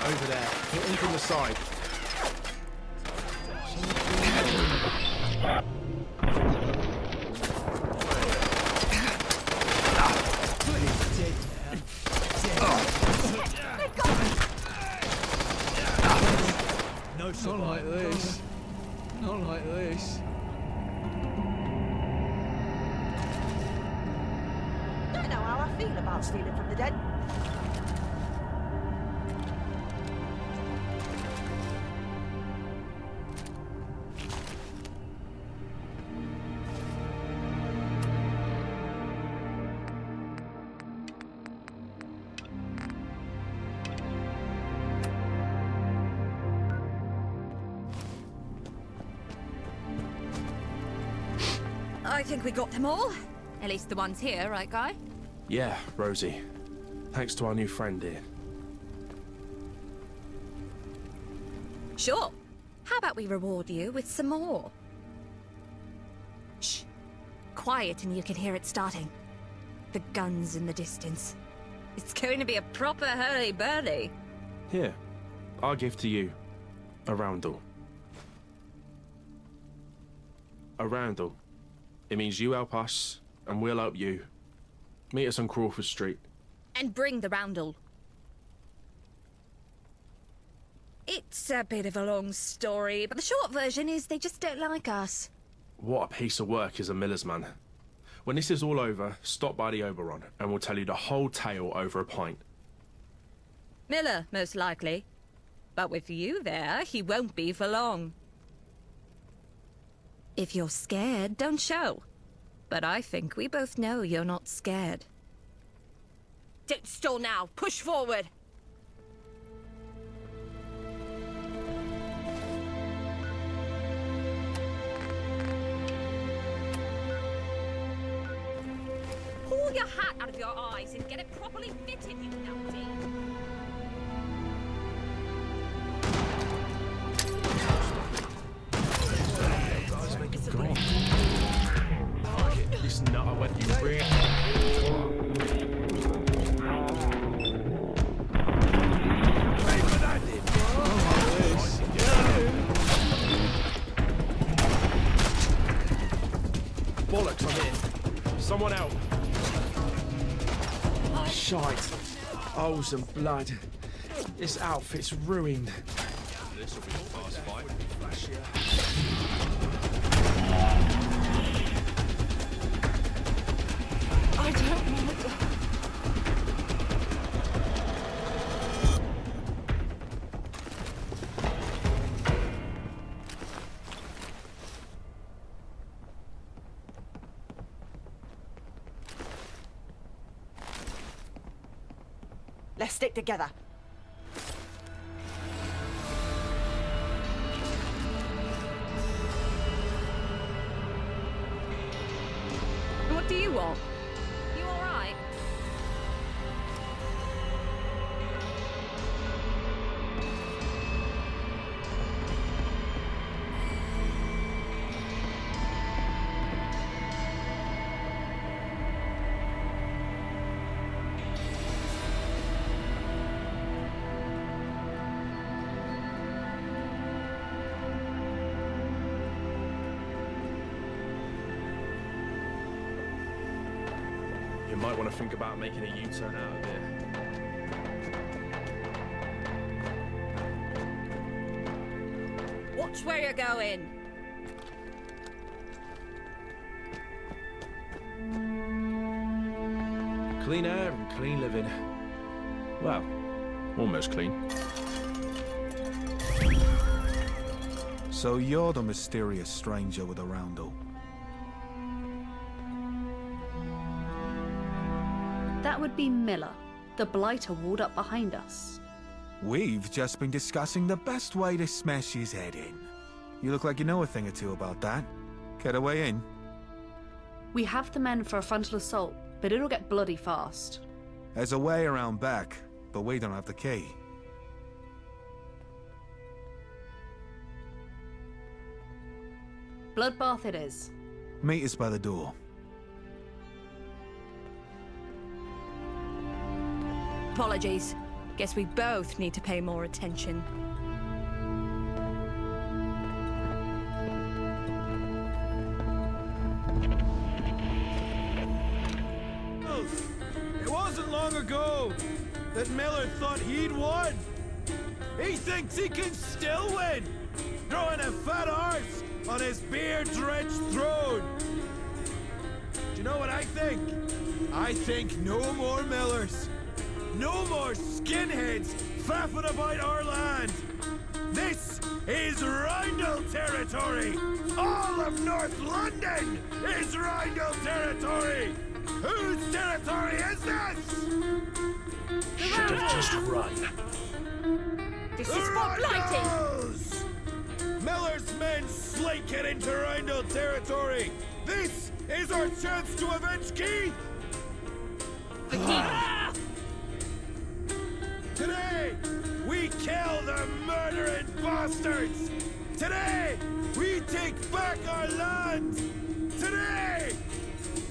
over there. Hit him from the side. No, not like this. Not like this. Don't know how I feel about stealing from the dead. I think we got them all. At least the ones here, right, Guy? Yeah, Rosie. Thanks to our new friend here. Sure. How about we reward you with some more? Shh. Quiet and you can hear it starting. The guns in the distance. It's going to be a proper hurly-burly. Here, I'll give to you a roundel. A roundel. It means you help us, and we'll help you. Meet us on Crawford Street. And bring the roundel. It's a bit of a long story, but the short version is they just don't like us. What a piece of work is a miller's man. When this is all over, stop by the Oberon, and we'll tell you the whole tale over a pint. Miller, most likely. But with you there, he won't be for long. If you're scared, don't show. But I think we both know you're not scared. Don't stall now. Push forward. Pull your hat out of your eyes and get it properly fitted, you numpty. This nutter went you real. Bollocks, I'm in. Someone out. Shite. Holes and blood. This outfit's ruined. This will be the fast fight. I don't know. Let's stick together. What do you want? You all right? You might want to think about making a U-turn out of here. Watch where you're going. Clean air and clean living. Well, almost clean. So you're the mysterious stranger with a roundel. That would be Miller, the blighter walled up behind us. We've just been discussing the best way to smash his head in. You look like you know a thing or two about that. Get a way in? We have the men for a frontal assault, but it'll get bloody fast. There's a way around back, but we don't have the key. Bloodbath it is. Meet us by the door. Apologies. Guess we both need to pay more attention. It wasn't long ago that Miller thought he'd won. He thinks he can still win, throwing a fat arse on his beer-drenched throne. Do you know what I think? I think no more Millers. No more skinheads faffing about our land. This is Roundel territory. All of North London is Roundel territory. Whose territory is this? Should have just run. This is for Blighty! Roundels! Miller's men slake it into Roundel territory. This is our chance to avenge Keith. Today, we kill the murdering bastards! Today, we take back our land! Today,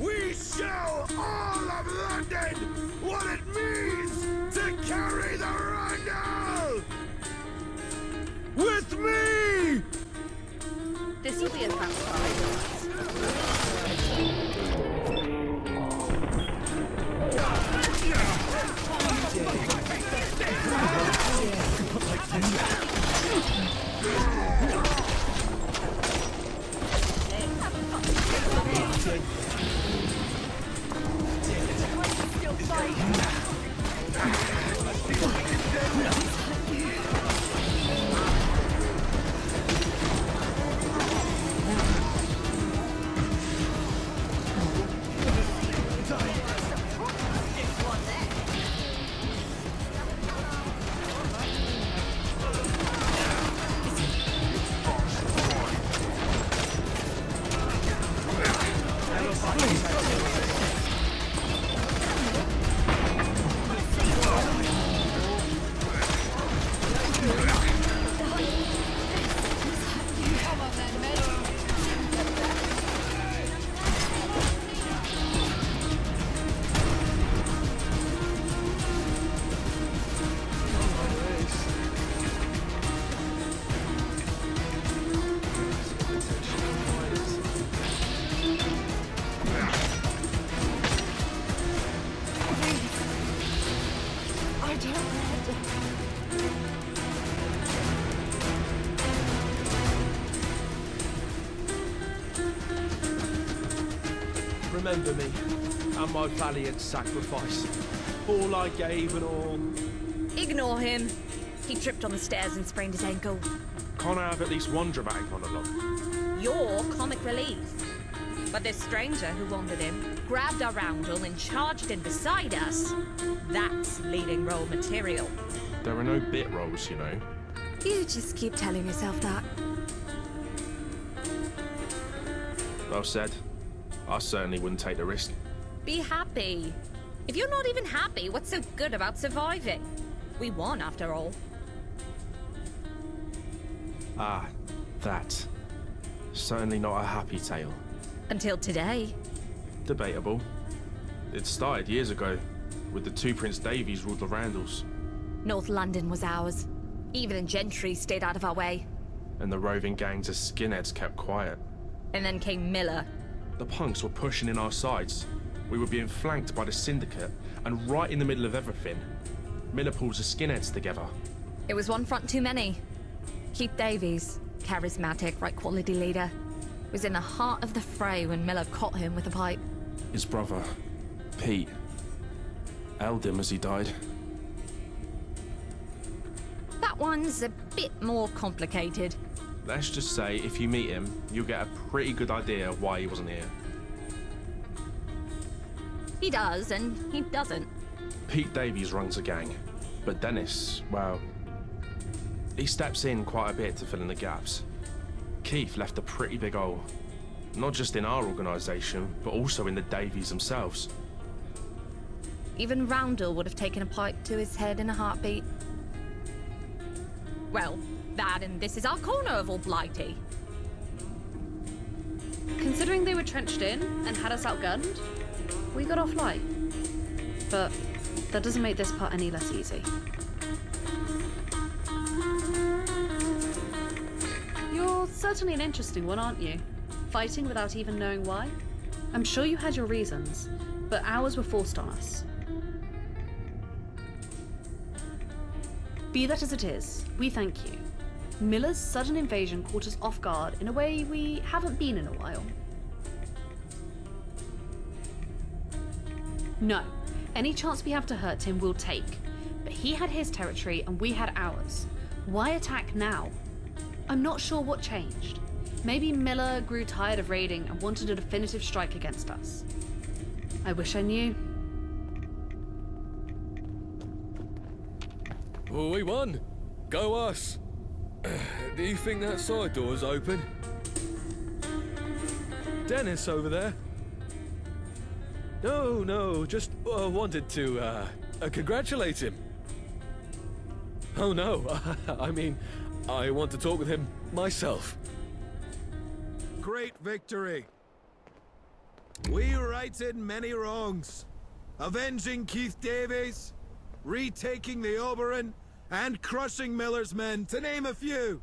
we show all of London what it means to carry the Roundel! With me! This will be a fast fight. Remember me and my valiant sacrifice. All I gave and all. Ignore him. He tripped on the stairs and sprained his ankle. Can't I have at least one dramatic monologue? You're comic relief. But this stranger who wandered in, grabbed our roundel and charged in beside us, that's leading role material. There are no bit roles, you know. You just keep telling yourself that. Well said. I certainly wouldn't take the risk. Be happy. If you're not even happy, what's so good about surviving? We won, after all. Ah, that. Certainly not a happy tale. Until today. Debatable. It started years ago, with the two Prince Davies ruled the Roundels. North London was ours. Even gentry stayed out of our way. And the roving gangs of skinheads kept quiet. And then came Miller. The punks were pushing in our sides. We were being flanked by the syndicate, and right in the middle of everything, Miller pulls the skinheads together. It was one front too many. Keith Davies, charismatic, right quality leader, was in the heart of the fray when Miller caught him with a pipe. His brother, Pete, held him as he died. That one's a bit more complicated. Let's just say, if you meet him, you'll get a pretty good idea why he wasn't here. He does, and he doesn't. Pete Davies runs a gang, but Dennis, well, he steps in quite a bit to fill in the gaps. Keith left a pretty big hole, not just in our organisation, but also in the Davies themselves. Even Roundel would have taken a pipe to his head in a heartbeat. Well, that and this is our corner of all Blighty. Considering they were trenched in and had us outgunned, we got off light. But that doesn't make this part any less easy. You're certainly an interesting one, aren't you? Fighting without even knowing why? I'm sure you had your reasons, but ours were forced on us. Be that as it is, we thank you. Miller's sudden invasion caught us off guard in a way we haven't been in a while. No, any chance we have to hurt him we'll take, but he had his territory and we had ours. Why attack now? I'm not sure what changed. Maybe Miller grew tired of raiding and wanted a definitive strike against us. I wish I knew. Well, we won. Go us. Do you think that side door's open? Dennis over there? No, just wanted to congratulate him. Oh no, I mean, I want to talk with him myself. Great victory. We righted many wrongs, avenging Keith Davies, retaking the Oberon, and crushing Miller's men, to name a few.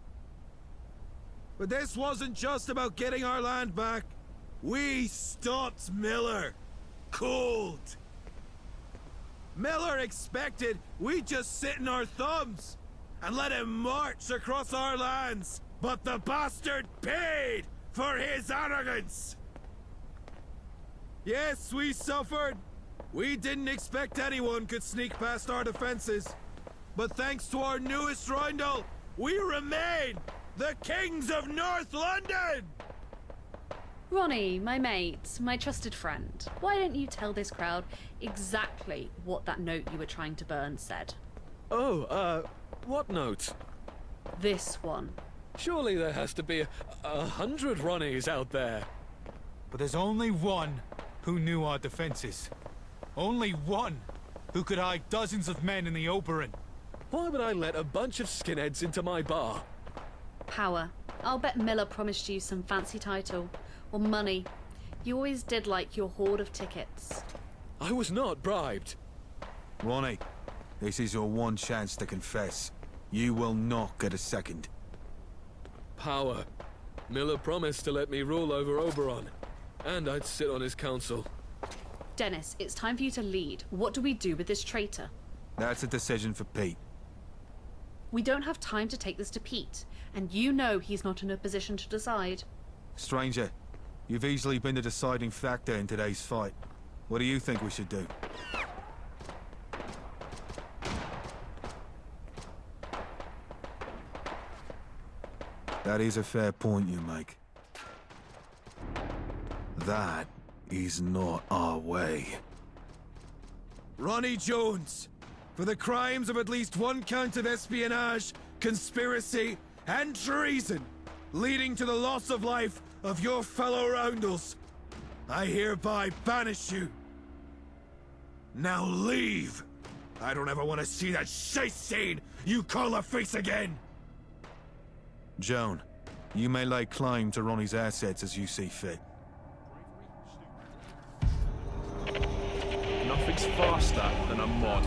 But this wasn't just about getting our land back. We stopped Miller cold. Miller expected we'd just sit in our thumbs and let him march across our lands, but the bastard paid for his arrogance. Yes, we suffered. We didn't expect anyone could sneak past our defenses. But thanks to our newest roundel, we remain the kings of North London! Ronnie, my mate, my trusted friend, why don't you tell this crowd exactly what that note you were trying to burn said? Oh, what note? This one. Surely there has to be 100 Ronnies out there. But there's only one who knew our defenses. Only one who could hide dozens of men in the Oberon. Why would I let a bunch of skinheads into my bar? Power. I'll bet Miller promised you some fancy title. Or money. You always did like your hoard of tickets. I was not bribed. Ronnie, this is your one chance to confess. You will not get a second. Power. Miller promised to let me rule over Oberon, and I'd sit on his council. Dennis, it's time for you to lead. What do we do with this traitor? That's a decision for Pete. We don't have time to take this to Pete, and you know he's not in a position to decide. Stranger, you've easily been the deciding factor in today's fight. What do you think we should do? That is a fair point you make. That is not our way. Ronnie Jones, for the crimes of at least one count of espionage, conspiracy, and treason, leading to the loss of life of your fellow Roundels, I hereby banish you. Now leave! I don't ever want to see that shite scene you call a face again! Joan, you may lay claim to Ronnie's assets as you see fit. Nothing's faster than a mod.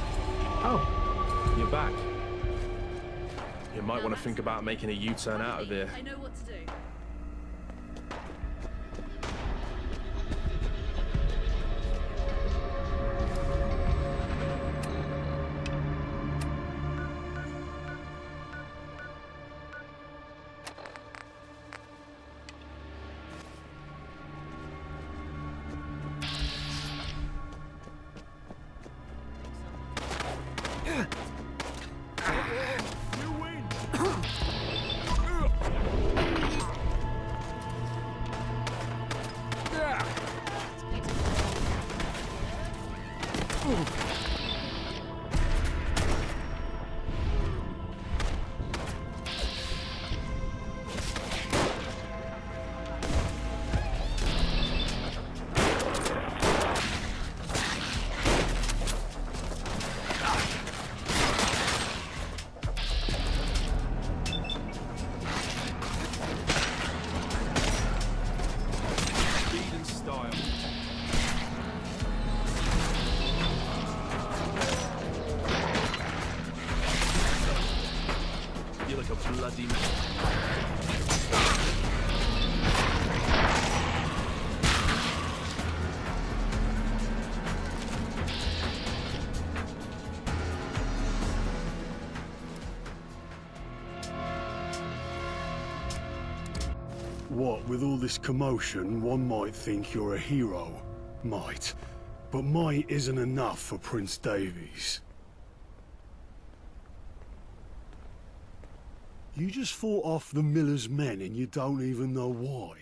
Oh, you're back. You might want to think about making a U-turn out of here. I know what to do. bloody mess. What, with all this commotion, one might think you're a hero. Might. But might isn't enough for Prince Davies. You just fought off the Miller's men and you don't even know why.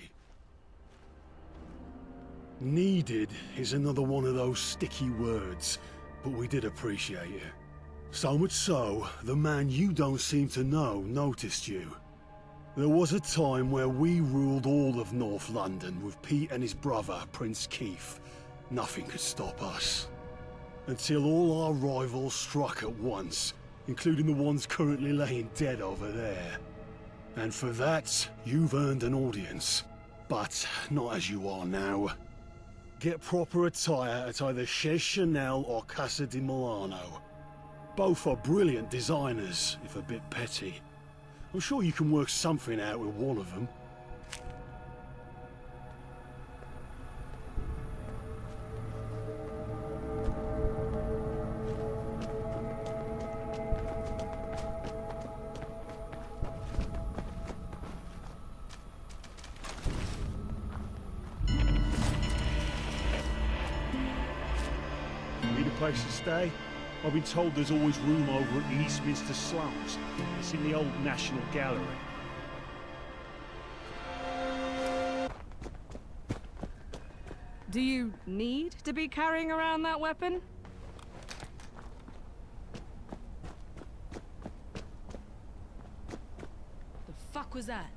Needed is another one of those sticky words, but we did appreciate it. So much so, the man you don't seem to know noticed you. There was a time where we ruled all of North London with Pete and his brother, Prince Keith. Nothing could stop us. Until all our rivals struck at once, including the ones currently laying dead over there. And for that, you've earned an audience. But not as you are now. Get proper attire at either Chez Chanel or Casa di Milano. Both are brilliant designers, if a bit petty. I'm sure you can work something out with one of them. Need a place to stay? I've been told there's always room over at the Eastminster Slums. It's in the old National Gallery. Do you need to be carrying around that weapon? The fuck was that?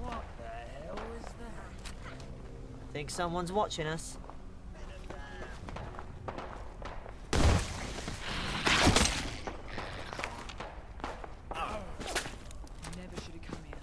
What the hell is that? Think someone's watching us? Never should have come here.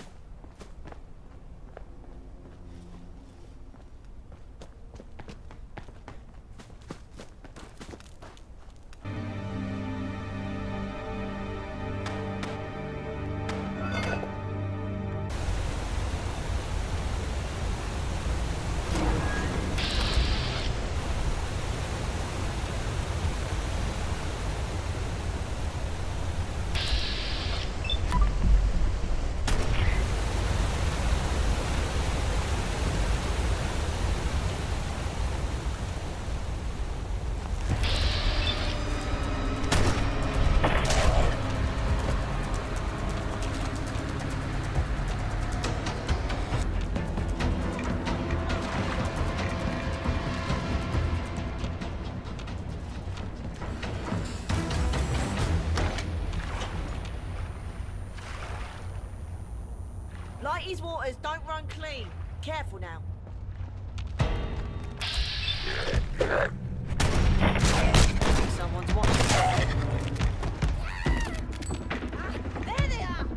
Light these waters, don't run clean. Careful now. Someone's watching. There they are!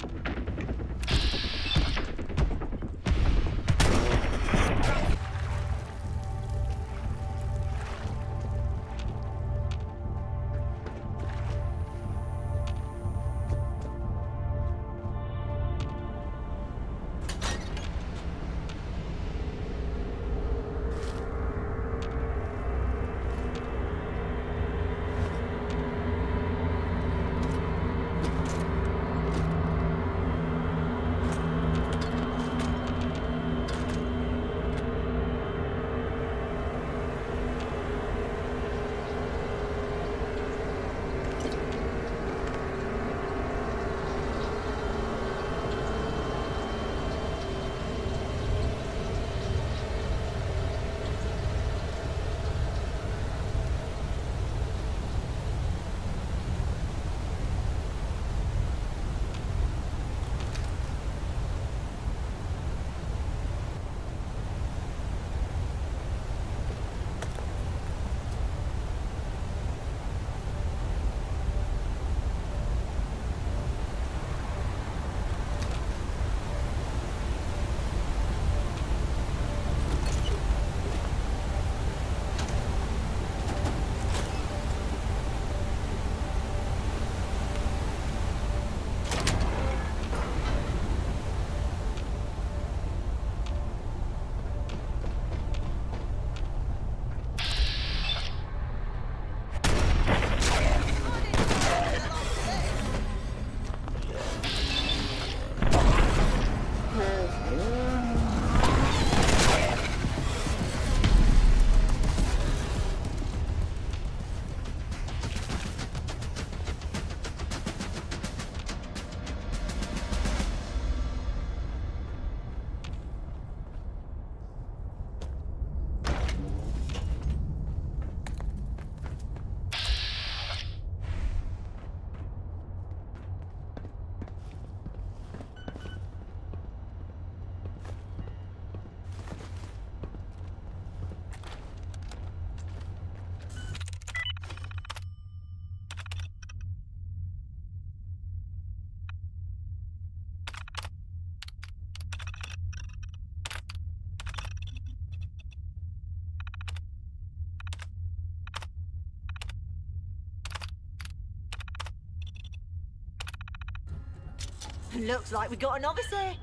Looks like we got a novice here.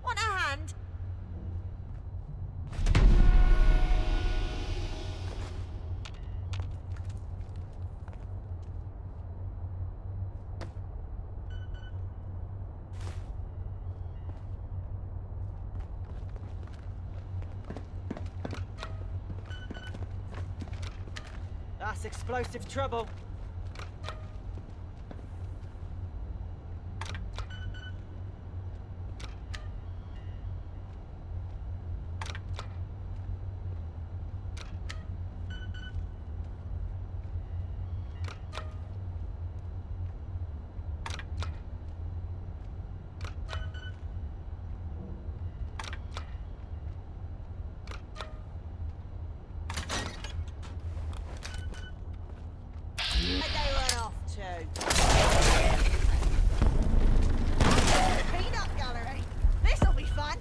Want a hand? That's explosive trouble. Where'd they run off to? Peanut gallery. This'll be fun.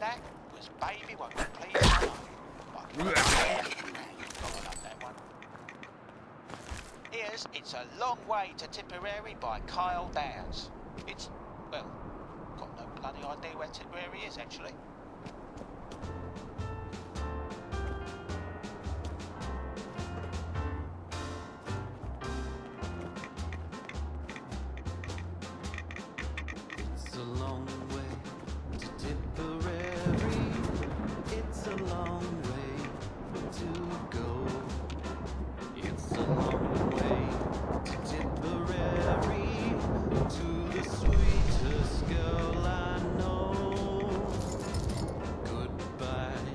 That was Baby Won't You Please Come Home. That one. Here's It's a Long Way to Tipperary by Kyle Downs. It's, well, got no bloody idea where Tipperary is actually. It's a long way to Tipperary. It's a long way to go. It's a long way to Tipperary, to the sweetest girl I know. Goodbye,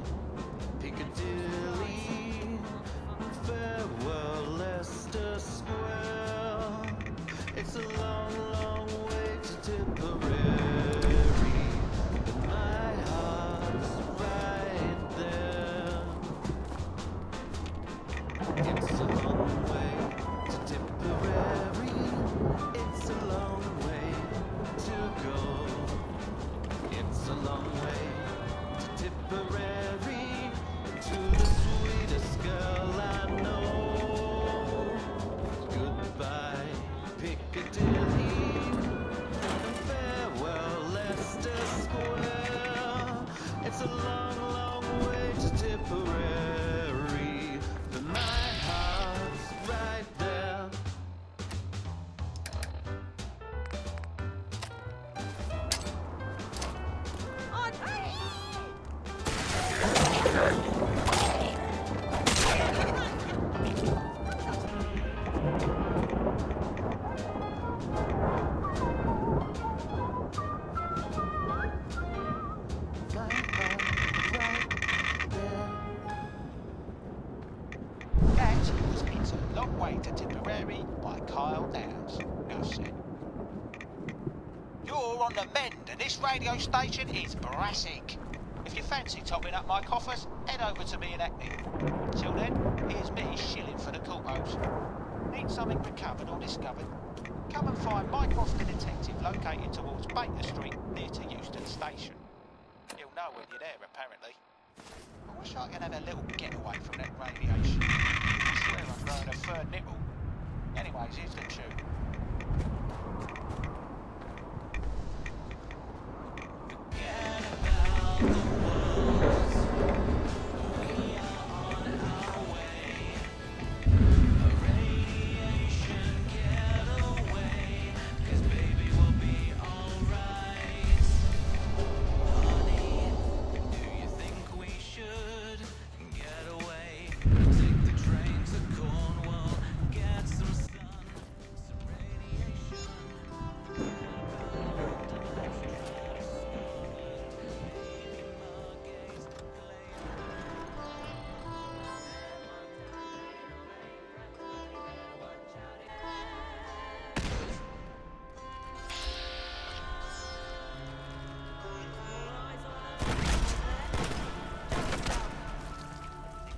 You're on the mend, and this radio station is brassic. If you fancy topping up my coffers, head over to me in Hackney. Till then, here's me shilling for the courthouse. Need something recovered or discovered? Come and find my crofty detective located towards Baker Street near to Euston Station. He'll know when you're there, apparently. I wish I could have a little getaway from that radiation. I swear I'm growing a third nipple. Anyways, here's the tune.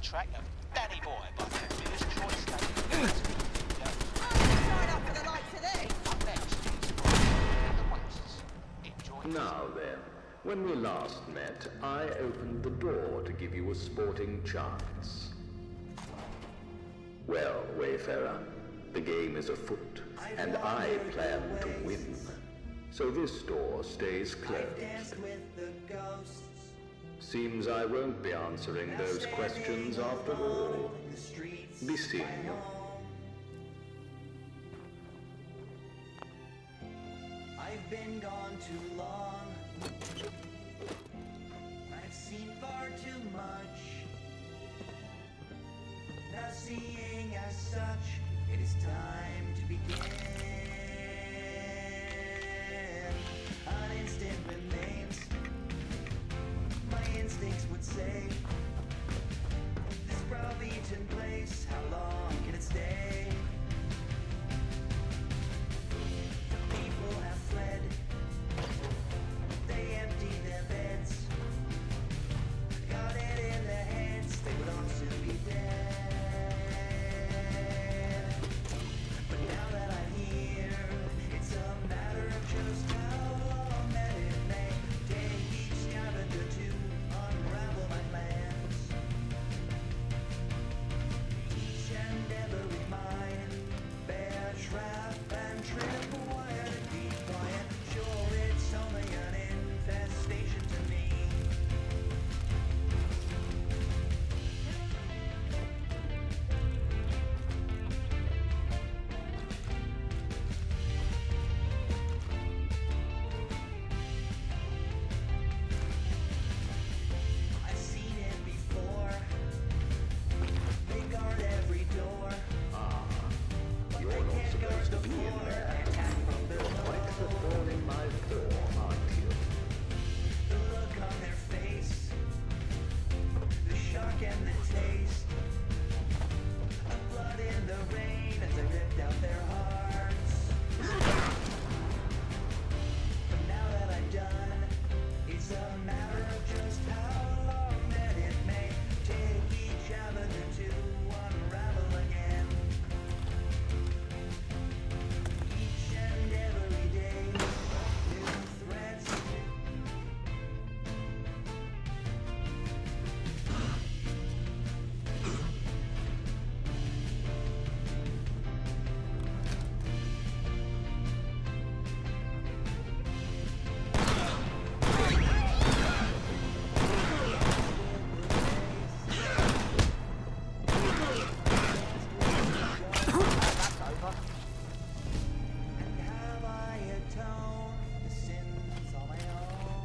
Track of Danny Boy by Fabulous Choice Station. Right up for the likes of thee. Up next is the Wastes. Enjoy. Now then, when we last met, I opened the door to give you a sporting chance. Well, Wayfarer, the game is afoot, and I plan to win. So this door stays closed. Seems I won't be answering those questions after all. Be seeing you. I've been gone too long. I've seen far too much. Now seeing as such, it is time to begin. An instant remains. My instincts would say, this browbeaten place, how long can it stay? People have fled, they emptied their beds, got it in their heads, they would all soon be dead. But now that I'm here, it's a matter of just how long that it may take each scavenger to unravel my plans. Each and every mine, bear trap and trip wire to keep quiet. Sure, it's only an infestation to me. I've seen it before. They guard every door. You're not supposed to be in there. Quite the thorn in my paw, aren't you? The look on their face, the shock and the taste of blood in the rain as I ripped out their hearts. But now that I'm done, it's a matter of just how long that it may take each avenue to unravel again. Each and every day, new threats. And have I atoned the sins on my own?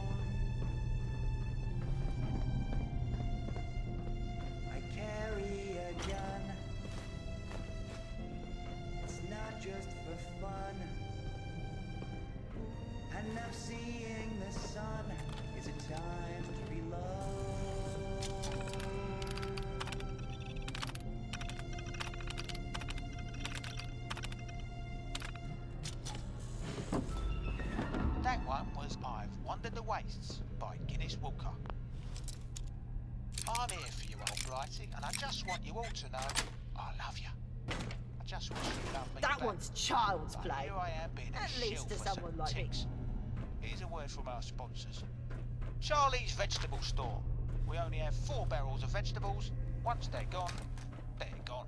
I carry a gun. It's not just for fun. And now seeing the sun is a time to reload. That one since I've wandered the wastes by Guinness Walker. I'm here for you, old Blighty, and I just want you all to know I love you. I just wish you loved me That back. one's child's But play. Here I am being a At least shill to for someone some like me. ticks. Here's a word from our sponsors. Charlie's Vegetable Store. We only have 4 barrels of vegetables. Once they're gone, they're gone.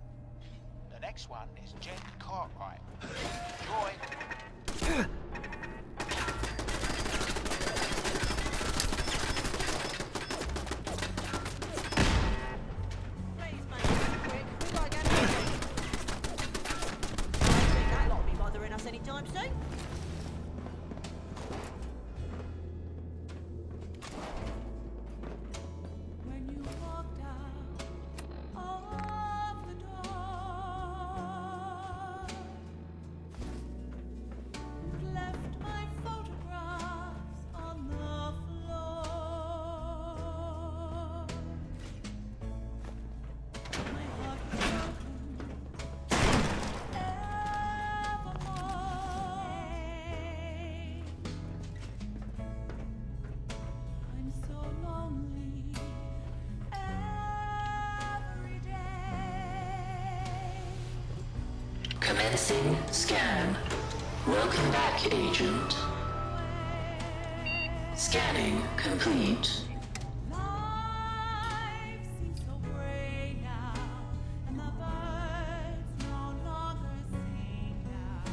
The next one is Jen Cartwright. Enjoy. Please, mate, quick. We gotta get moving. I don't think that lot'll be bothering us anytime soon. When you walked out of the door, left my photographs on the floor. My heart was evermore. I'm so lonely every day. Commencing scan. Welcome back, Agent. Scanning complete. Life seems so gray now, and the birds no longer sing now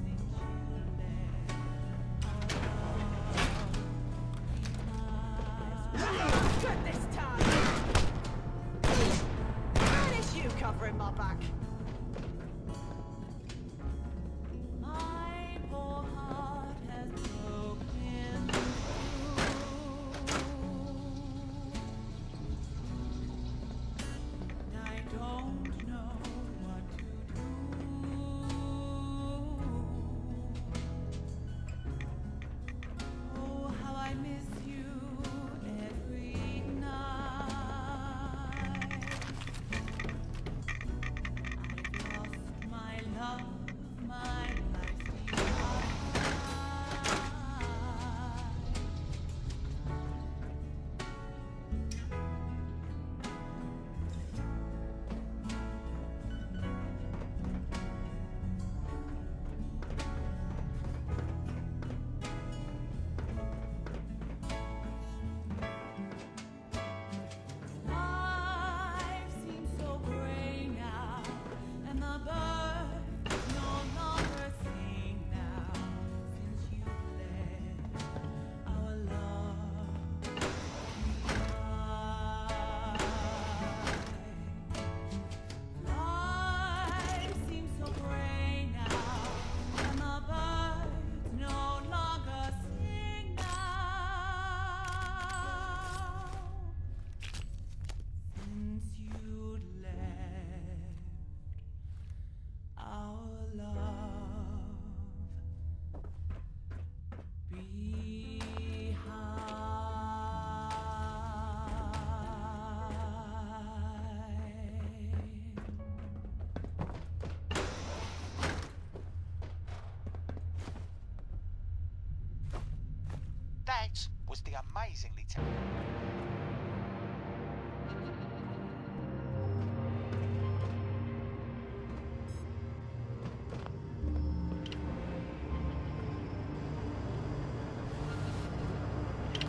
since you left. Good this time. And it's you covering my back. My poor heart has broken through. I don't know what to do. Oh, how I miss you every night. I've lost my love, my life's behind. Life seems so gray now, and the birds no longer sing now since you left our love behind. Life seems so gray now, and the birds no longer sing now since you left our love behind. That was the amazingly talented.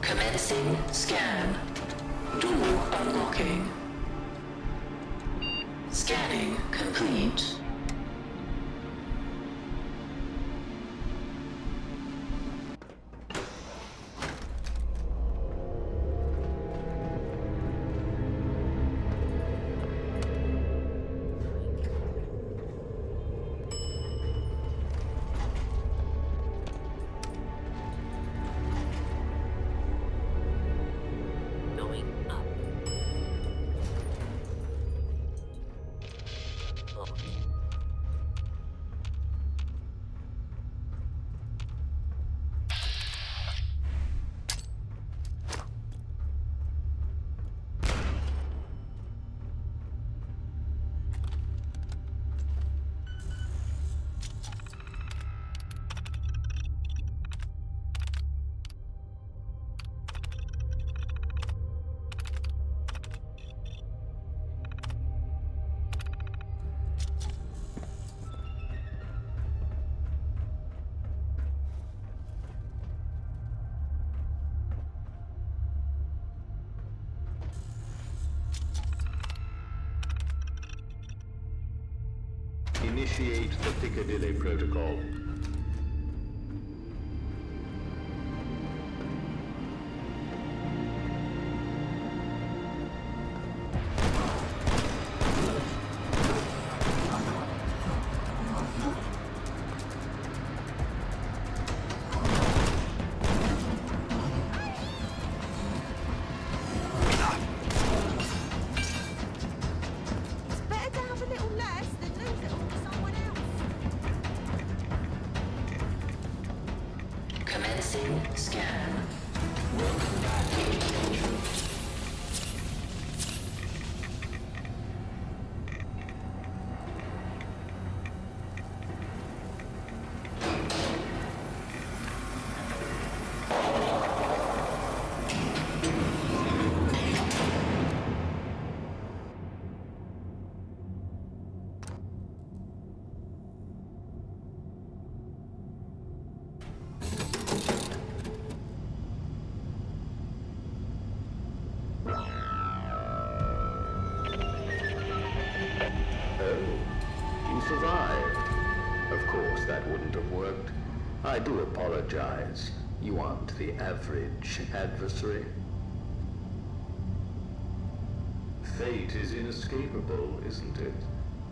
Commencing scan. Door unlocking. Scanning complete. Going up. Oh. Initiate the Piccadilly Protocol. It's better to have a little less than lose it all to someone else. Commencing scan. Welcome back, Agent. You survived. Of course, that wouldn't have worked. I do apologize. You aren't the average adversary. Fate is inescapable, isn't it?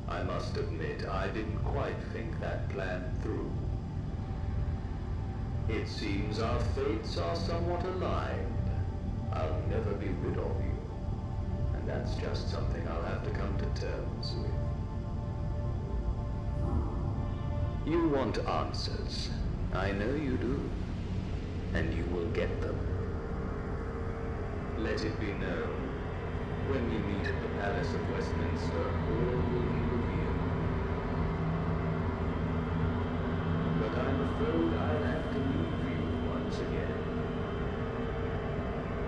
I must admit, I didn't quite think that plan through. It seems our fates are somewhat aligned. I'll never be rid of you. And that's just something I'll have to come to terms with. You want answers. I know you do. And you will get them. Let it be known, when we meet at the Palace of Westminster, all will be revealed. But I'm afraid I'll have to leave you once again.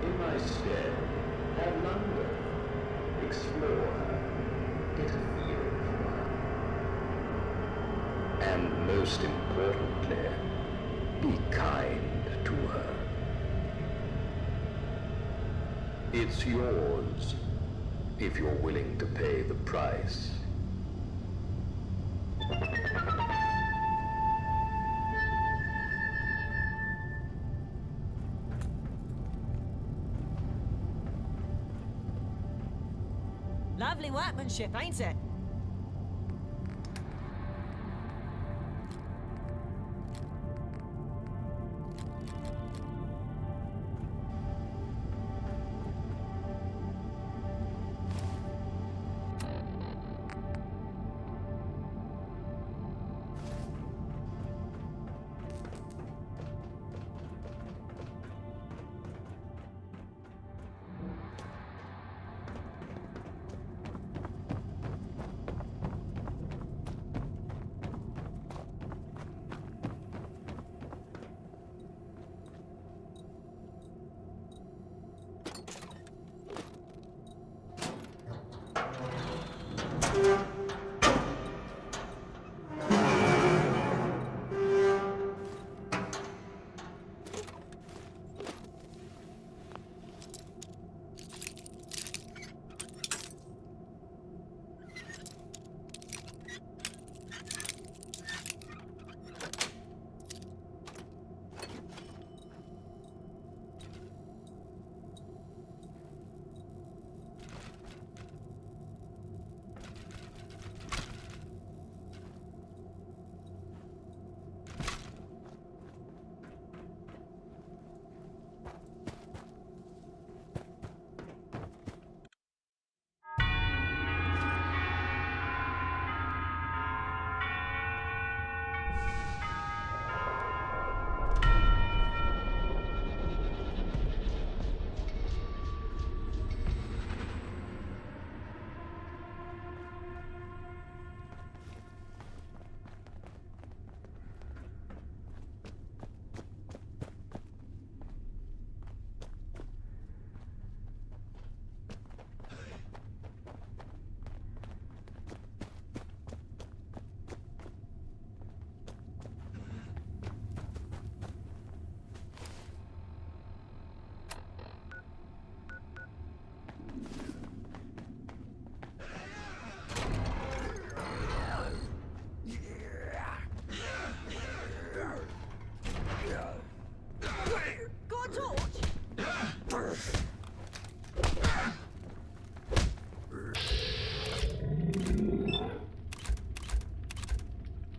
In my stead, have London. Explore her. Get a feel for her. And most importantly, be kind to her. It's yours, if you're willing to pay the price. Lovely workmanship, ain't it? Got a torch?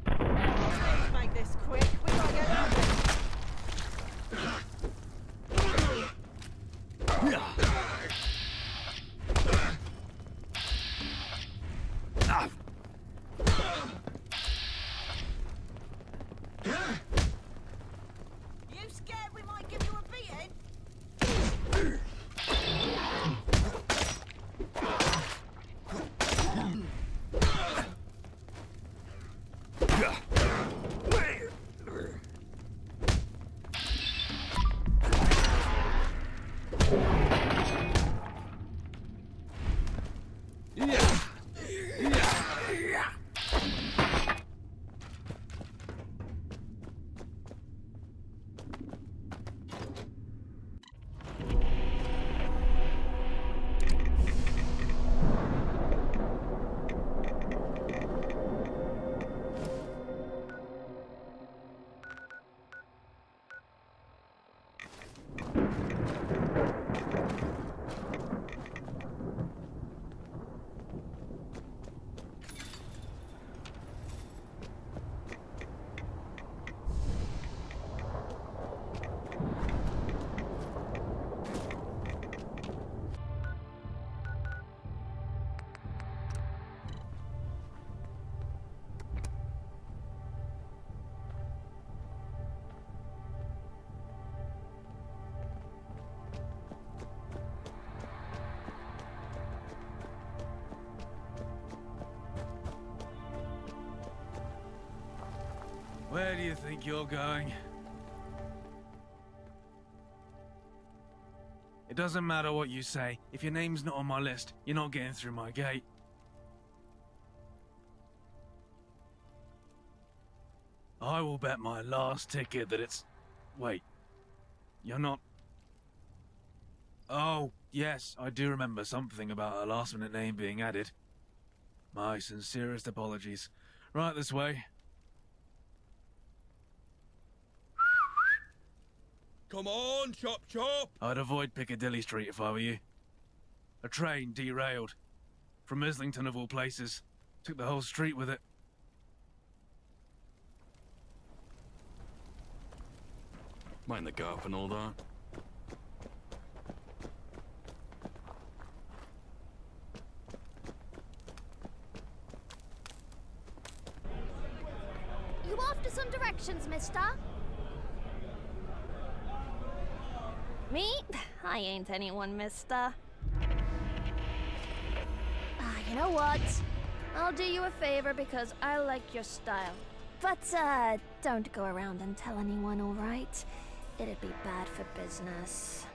Let's make this quick. We gotta get out of You scared we might give you a beating? Where do you think you're going? It doesn't matter what you say. If your name's not on my list, you're not getting through my gate. I will bet my last ticket that it's... Wait. You're not... Oh, yes, I do remember something about a last-minute name being added. My sincerest apologies. Right this way. Come on, chop chop! I'd avoid Piccadilly Street if I were you. A train derailed. From Islington of all places. Took the whole street with it. Mind the gap and all that. You after some directions, mister? Me? I ain't anyone, mister. You know what? I'll do you a favor because I like your style. But, don't go around and tell anyone, alright? It'd be bad for business.